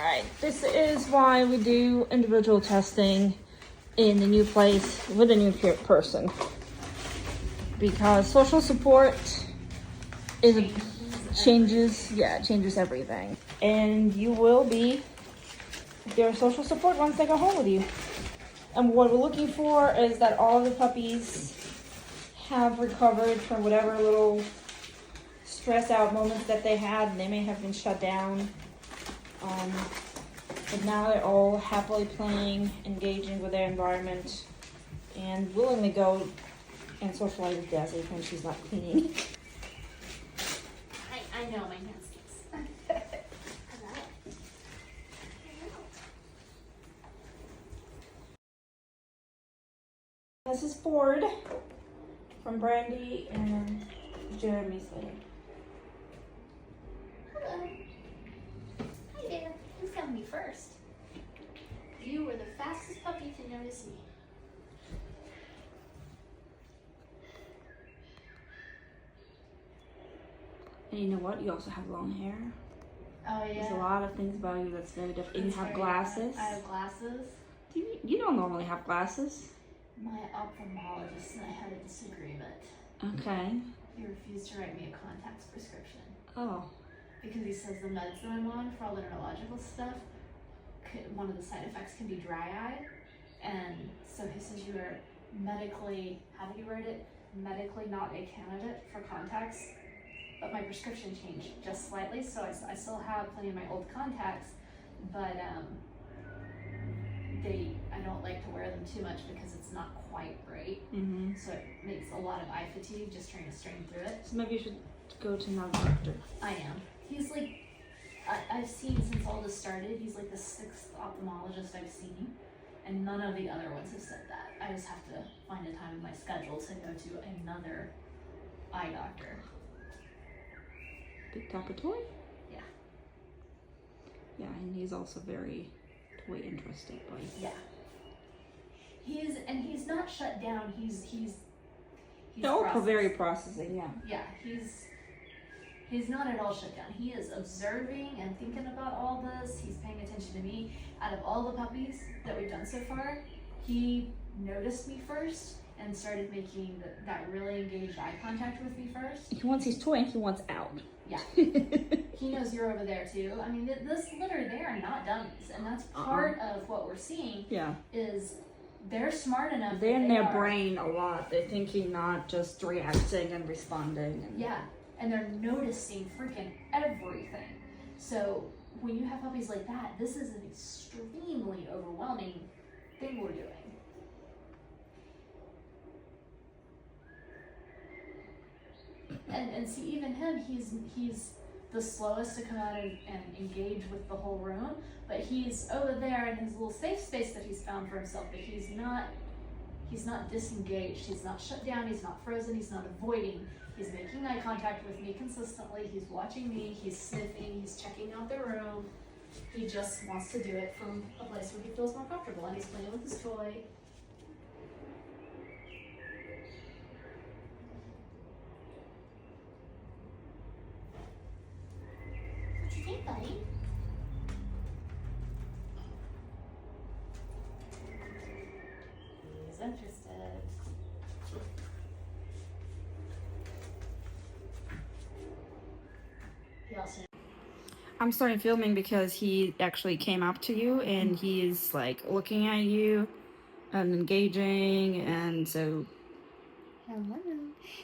Alright, this is why we do individual testing in the new place with a new person. Because social support changes everything. And you will be their social support once they go home with you. And what we're looking for is that all the puppies have recovered from whatever little stress out moments that they had, and they may have been shut down. But now they're all happily playing, engaging with their environment, and willing to go and socialize with Desi when she's not cleaning. I know my hand stinks. This is Ford from Brandy and Jeremy's litter. Hello. Hi there. Who's got me first? You were the fastest puppy to notice me. And you know what? You also have long hair. Oh yeah. There's a lot of things about you that's very different. And you have glasses. I have glasses. You don't normally have glasses. My ophthalmologist and I had a disagreement. Okay. He refused to write me a contacts prescription. Oh. Because he says the meds that I'm on for all the neurological stuff, one of the side effects can be dry eye. And so he says you are medically, how did he write it? Medically not a candidate for contacts. But my prescription changed just slightly, so I still have plenty of my old contacts, but I don't like to wear them too much because it's not quite right. Mm-hmm. So it makes a lot of eye fatigue just trying to strain through it. So maybe you should go to another doctor. I am. He's like, I've seen since all this started, he's like the 6th ophthalmologist I've seen, and none of the other ones have said that. I just have to find a time in my schedule to go to another eye doctor. Big Tapper toy? Yeah. Yeah, and he's also very toy interested, but yeah. He's not shut down. He's very processing, yeah. Yeah, he's not at all shut down. He is observing and thinking about all this. He's paying attention to me. Out of all the puppies that we've done so far, he noticed me first and started making that really engaged eye contact with me first. He wants his toy and he wants out. Yeah. He knows you're over there too. I mean, this litter, they are not dummies. And that's part of what we're seeing. Yeah. Is they're smart enough. They're in their brain a lot. They're thinking, not just reacting and responding. And yeah. And they're noticing freaking everything. So when you have puppies like that, this is an extremely overwhelming thing we're doing. And see, even him, he's the slowest to come out and engage with the whole room, but he's over there in his little safe space that he's found for himself, but he's not disengaged, he's not shut down, he's not frozen, he's not avoiding, he's making eye contact with me consistently, he's watching me, he's sniffing, he's checking out the room, he just wants to do it from a place where he feels more comfortable, and he's playing with his toy. Hey, buddy. He's interested. He also. I'm starting filming because he actually came up to you and he's like looking at you and engaging, and so. Hello.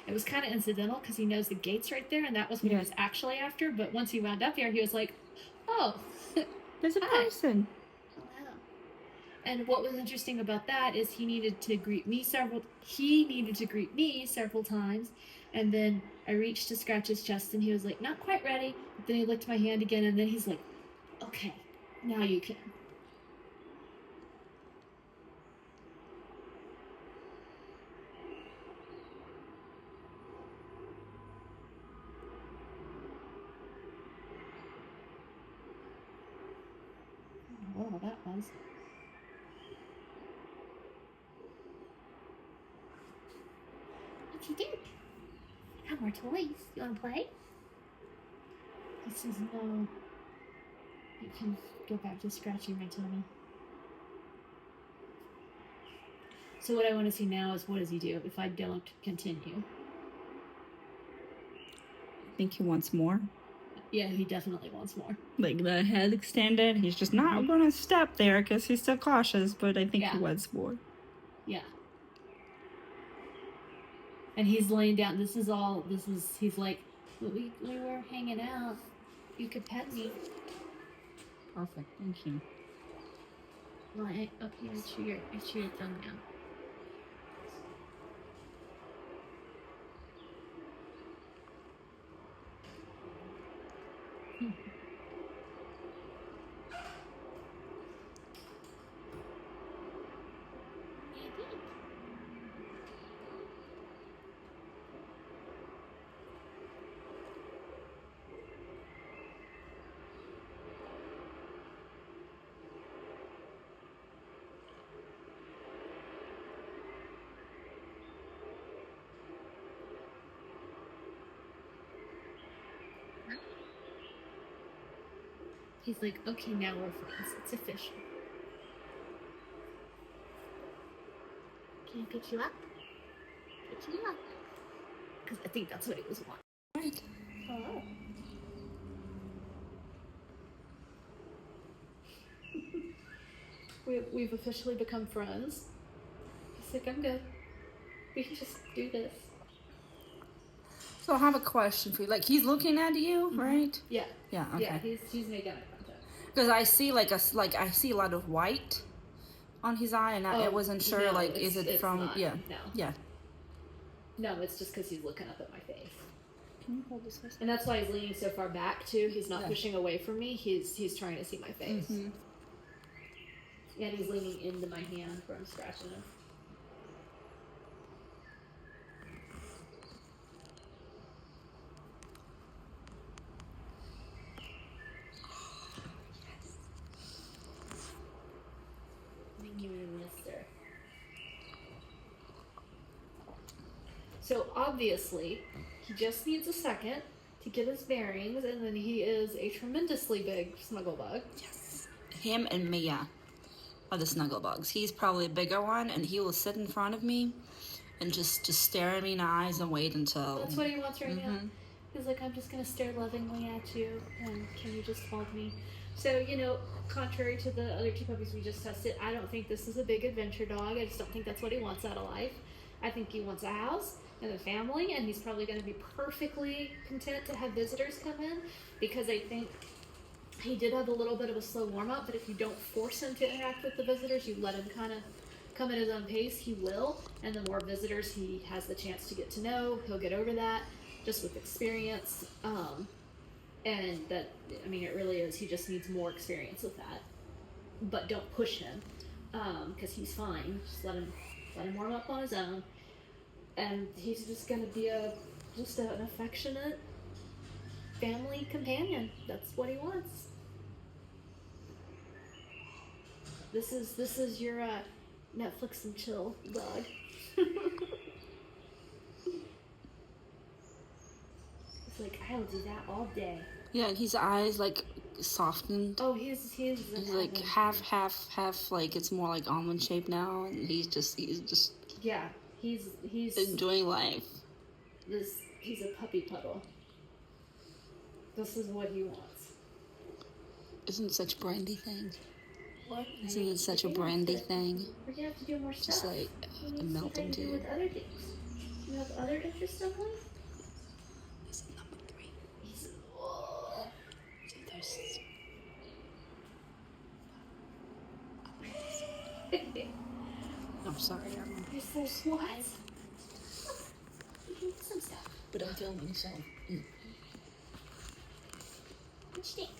It was kind of incidental because he knows the gate's right there, and that was what he was actually after. But once he wound up here, he was like, "Oh, there's a person." Hello. And what was interesting about that is he needed to greet me several times, and then I reached to scratch his chest, and he was like, "Not quite ready." But then he licked my hand again, and then he's like, "Okay, now you can." Oh, that was. What you think? Have more toys. You want to play? He says no. He can go back to scratching my tummy. So what I want to see now is what does he do if I don't continue? I think he wants more. Yeah, he definitely wants more. Like the head extended. He's just not going to step there because he's still cautious, but I think he wants more. Yeah. And he's laying down. He's like, we were hanging out. You could pet me. Perfect. Thank you. Well, okay, I chew your tongue now. He's like, okay, now we're friends. It's official. Can I pick you up? Pick you up. Because I think that's what he was wanting. Right. Oh. We've officially become friends. He's like, I'm good. We can just do this. So I have a question for you. Like, he's looking at you, right? Yeah. Yeah. Okay. Yeah, he's making eye contact. Because I see I see a lot of white on his eye, and I wasn't sure. No, like, is it from? not. Yeah. No. Yeah. No, it's just because he's looking up at my face. Can you hold this face? And that's why he's leaning so far back too. He's not pushing away from me. He's trying to see my face. Mm-hmm. And he's leaning into my hand where I'm scratching him. Thank you, mister. So obviously, he just needs a second to get his bearings, and then he is a tremendously big snuggle bug. Yes. Him and Mia are the snuggle bugs. He's probably a bigger one, and he will sit in front of me and just stare at me in the eyes and wait until... That's what he wants right now. He's like, I'm just going to stare lovingly at you, and can you just hold me? So, contrary to the other two puppies we just tested, I don't think this is a big adventure dog. I just don't think that's what he wants out of life. I think he wants a house and a family, and he's probably going to be perfectly content to have visitors come in, because I think he did have a little bit of a slow warm-up, but if you don't force him to interact with the visitors, you let him kind of come at his own pace, he will. And the more visitors he has the chance to get to know, he'll get over that just with experience. And that, it really is, he just needs more experience with that. But don't push him, because he's fine. Just let him warm up on his own. And he's just going to be an affectionate family companion. That's what he wants. This is your Netflix and chill dog. It's like, I'll do that all day. Yeah, and his eyes softened. Oh, he's like half, like it's more like almond shaped now, and he's just yeah, he's enjoying life. He's a puppy puddle. This is what he wants. Isn't it such a brandy thing? What? Isn't it such a brandy thing? We're gonna have to do more stuff. Just like a melting dew. With other things. You have other interests in life? This is number 3. He's I'm sorry. You're so what? You can get some stuff. But I'm filming, so. What do you think?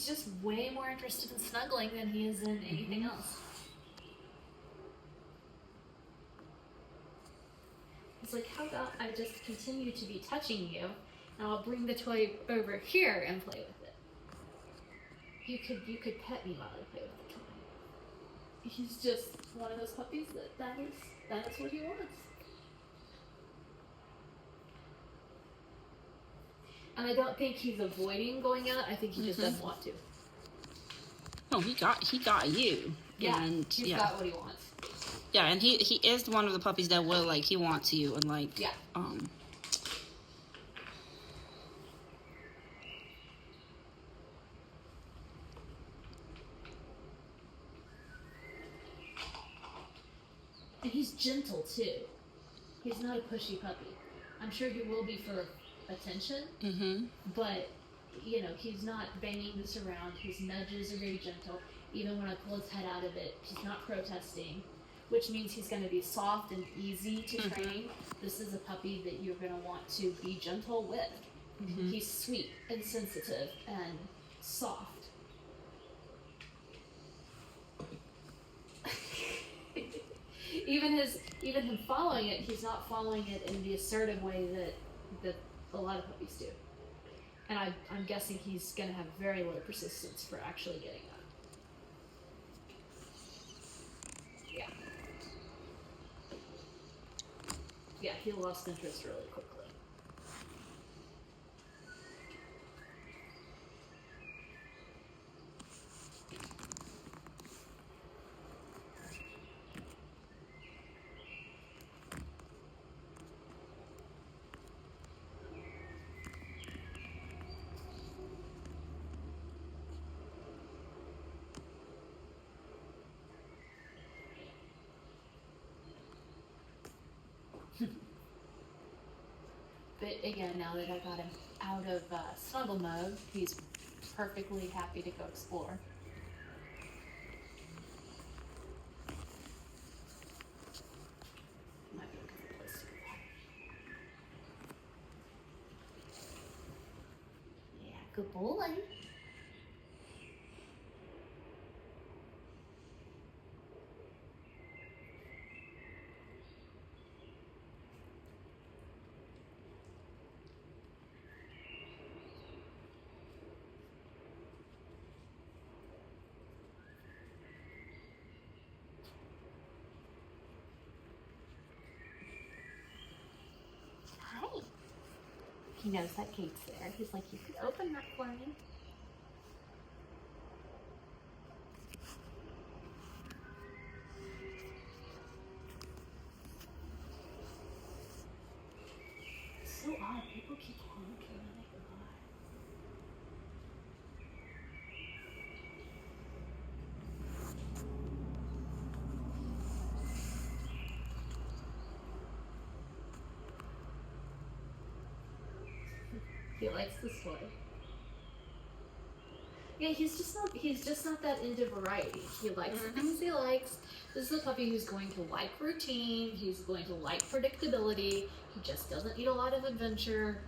he's just way more interested in snuggling than he is in anything else. He's like, how about I just continue to be touching you, and I'll bring the toy over here and play with it. You could pet me while I play with the toy. He's just one of those puppies that is what he wants. And I don't think he's avoiding going out. I think he just doesn't want to. No, he got you. Yeah, and he's got what he wants. Yeah, and he is one of the puppies that will, like, he wants you, and, like, yeah. And he's gentle, too. He's not a pushy puppy. I'm sure he will be for attention, but, you know, he's not banging this around. His nudges are very gentle. Even when I pull his head out of it, he's not protesting, which means he's going to be soft and easy to train. This is a puppy that you're going to want to be gentle with. He's sweet and sensitive and soft. Even him following it, he's not following it in the assertive way that a lot of puppies do. And I'm guessing he's going to have very low persistence for actually getting up. Yeah. Yeah, he lost interest really quickly. But again, now that I got him out of snuggle mode, he's perfectly happy to go explore. Might be looking for a place to go. Yeah, good boy. He knows that gate's there. He's like, you could open that for me. It's so odd. People keep honking when they go by. He likes this toy. Yeah, he's just not that into variety. He likes the things he likes. This is a puppy who's going to like routine. He's going to like predictability. He just doesn't need a lot of adventure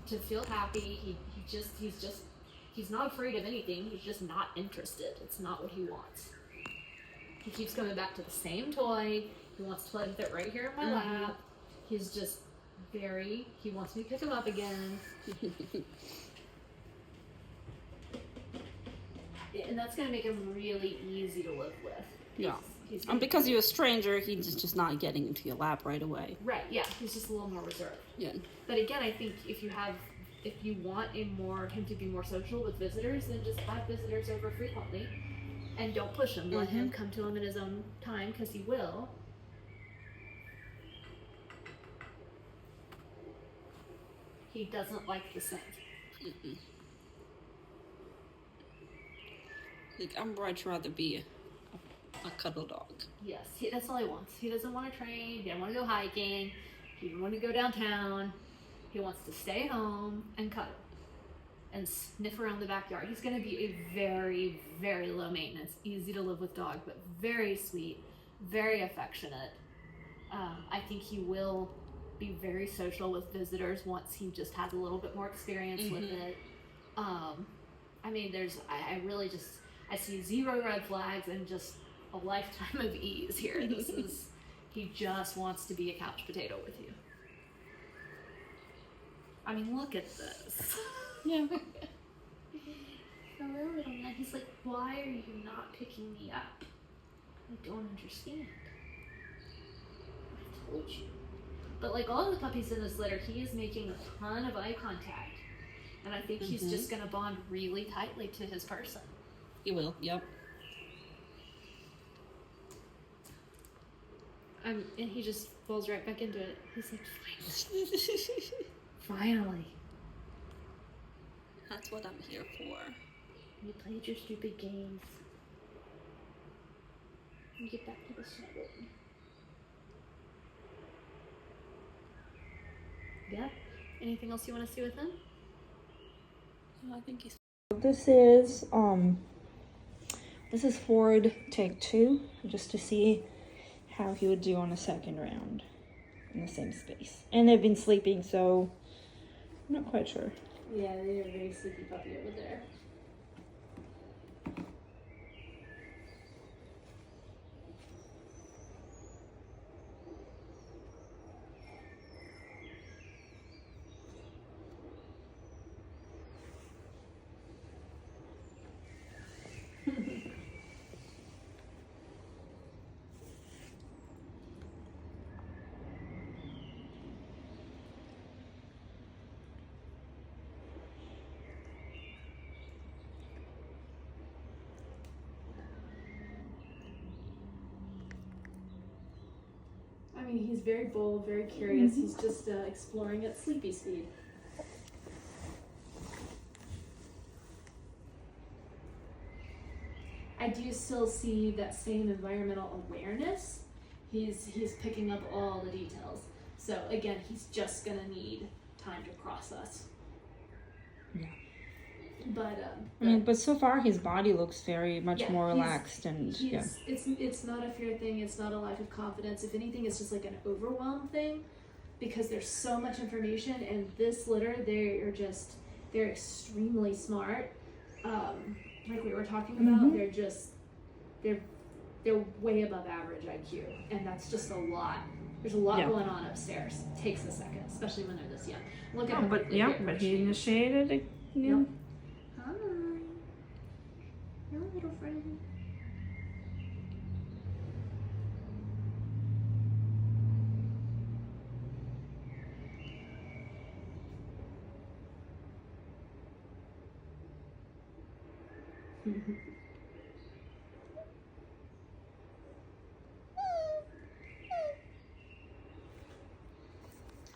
to feel happy. He's not afraid of anything. He's just not interested. It's not what he wants. He keeps coming back to the same toy. He wants to play with it right here in my lap. He's just he wants me to pick him up again. And that's going to make him really easy to live with. Yeah. And because you're a stranger, he's just not getting into your lap right away. Right, yeah. He's just a little more reserved. Yeah. But again, I think if you want him to be more social with visitors, then just have visitors over frequently. And don't push him. Let him come to him at his own time, because he will. He doesn't like the scent. Like, I'm much rather be a cuddle dog. Yes, that's all he wants. He doesn't want to train. He doesn't want to go hiking. He doesn't want to go downtown. He wants to stay home and cuddle and sniff around the backyard. He's going to be a very, very low maintenance, easy to live with dog, but very sweet, very affectionate. I think he will be very social with visitors once he just has a little bit more experience with it. I mean, I really just, I see 0 red flags and just a lifetime of ease here. He just wants to be a couch potato with you. I mean, look at this. Yeah. Hello, little man. He's like, why are you not picking me up? I don't understand. I told you. But like all the puppies in this litter, he is making a ton of eye contact. And I think he's just going to bond really tightly to his person. He will, yep. And he just falls right back into it. He's like, finally. Finally. That's what I'm here for. You played your stupid games. You get back to the snuggling. Yeah? Anything else you want to see with him? I think he's... This is Ford take 2, just to see how he would do on a second round in the same space. And they've been sleeping, so I'm not quite sure. Yeah, they're a very sleepy puppy over there. I mean, he's very bold, very curious. He's just exploring at sleepy speed. I do still see that same environmental awareness. He's picking up all the details. So again, he's just gonna need time to process. Yeah. But but so far his body looks very much more relaxed, and it's not a fear thing. It's not a lack of confidence. If anything, it's just like an overwhelm thing, because there's so much information. And this litter, they're extremely smart. Like we were talking about, they're way above average IQ, and that's just a lot. There's a lot going on upstairs. It takes a second, especially when they're this young. Look at him. But he initiated it. Yep. Hi. Hello, little friend.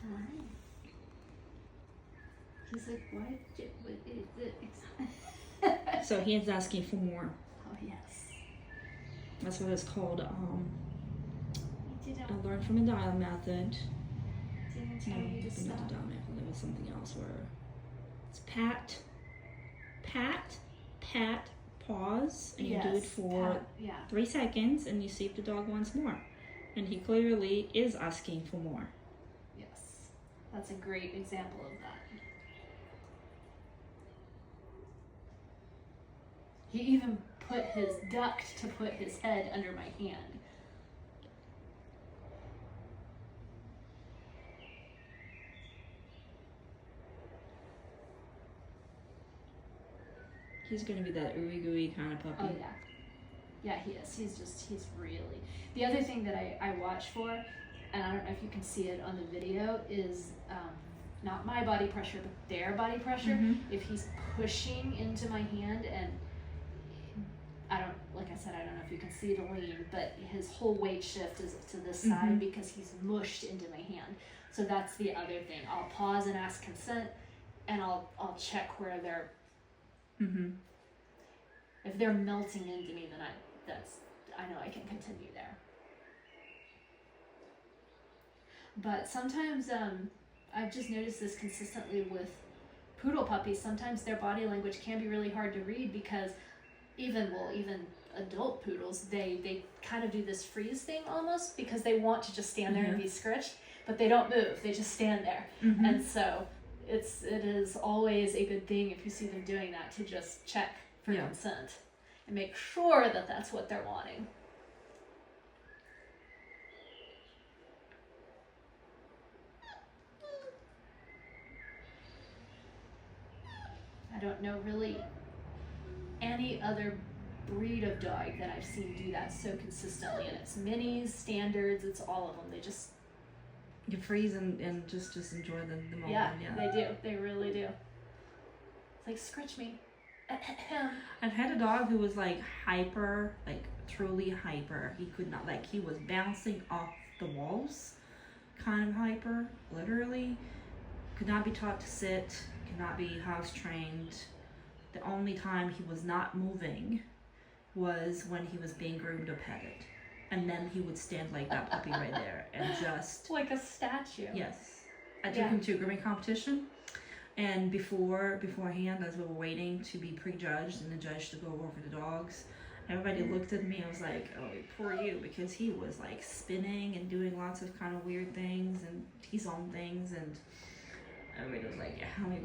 Hi. He's like, what is it? So he is asking for more. Oh, yes. That's what it's called. He didn't, I learned from a dial method. didn't tell No, you to but stop. not the dial method. There was something else where it's pat, pause, and you do it for 3 seconds, and you see if the dog wants more. And he clearly is asking for more. Yes. That's a great example of that. He even ducked to put his head under my hand. He's gonna be that ooey gooey kind of puppy. Oh yeah. Yeah, he is. He's really. The other thing that I watch for, and I don't know if you can see it on the video, is not my body pressure, but their body pressure. If he's pushing into my hand, and like I said, I don't know if you can see the lean, but his whole weight shift is to this side because he's mushed into my hand. So that's the other thing. I'll pause and ask consent, and I'll check where they're. If they're melting into me, then I know I can continue there. But sometimes I've just noticed this consistently with poodle puppies. Sometimes their body language can be really hard to read because even adult poodles, they kind of do this freeze thing almost because they want to just stand there and be scritched, but they don't move. They just stand there. And so it is always a good thing if you see them doing that to just check for Yeah. consent and make sure that that's what they're wanting. I don't know really any other breed of dog that I've seen do that so consistently, and it's minis, standards, it's all of them. They just You freeze and just enjoy the moment. yeah, they do. They really do. It's like, scratch me. I've had a dog who was like hyper, like truly hyper. He could not, like, he was bouncing off the walls, kind of hyper, literally. Could not be taught to sit, could not be house trained. The only time he was not moving was when he was being groomed or petted. And then he would stand like that puppy right there and just... Like a statue. Yes. I took him to a grooming competition, and beforehand, as we were waiting to be prejudged and the judge to go over the dogs, everybody looked at me. I was like, oh, poor you, because he was like spinning and doing lots of kind of weird things and his own things, and everybody was like, yeah, how are you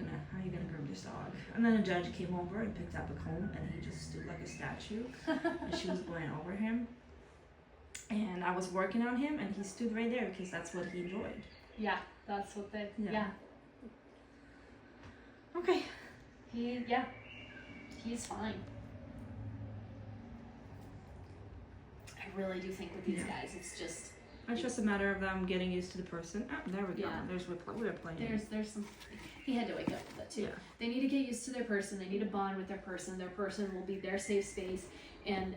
gonna groom this dog? And then the judge came over and picked up a comb, and he just stood like a statue, and she was going over him. And I was working on him, and he stood right there because that's what he enjoyed. Yeah, that's what they. Yeah. Okay. He's fine. I really do think with these guys, it's just a matter of them getting used to the person. Oh, there we go. Yeah. We're playing. there's some. He had to wake up with that too. Yeah. They need to get used to their person. They need to bond with their person. Their person will be their safe space, and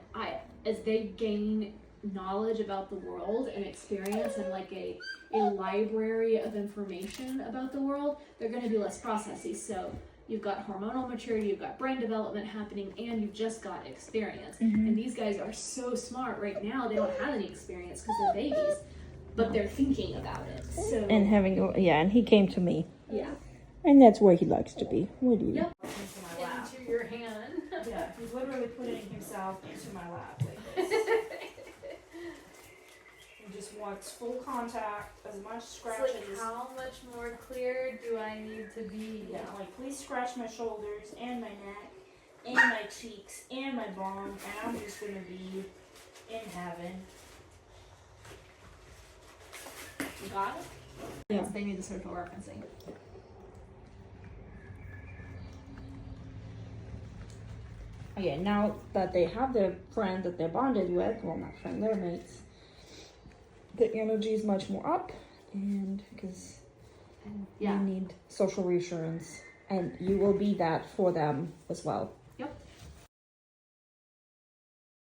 as they gain knowledge about the world and experience and like a library of information about the world, they're going to be less processy. So you've got hormonal maturity, you've got brain development happening, and you've just got experience. And these guys are so smart right now. They don't have any experience because they're babies, but they're thinking about it. So And he came to me, yeah. and that's where he likes to be. What do you? Yep. Into my lap. Into your hand. Yeah, he's literally putting himself into my lap like this. He just wants full contact, as much scratches. It's like, how much more clear do I need to be? Yeah, like, please scratch my shoulders and my neck and my cheeks and my bum, and I'm just gonna be in heaven. You got it? Yeah. They need the social referencing. Okay, now that they have their friend that they're bonded with, well, not friend, they're mates, the energy is much more up, and because Yeah. they need social reassurance, and you will be that for them as well.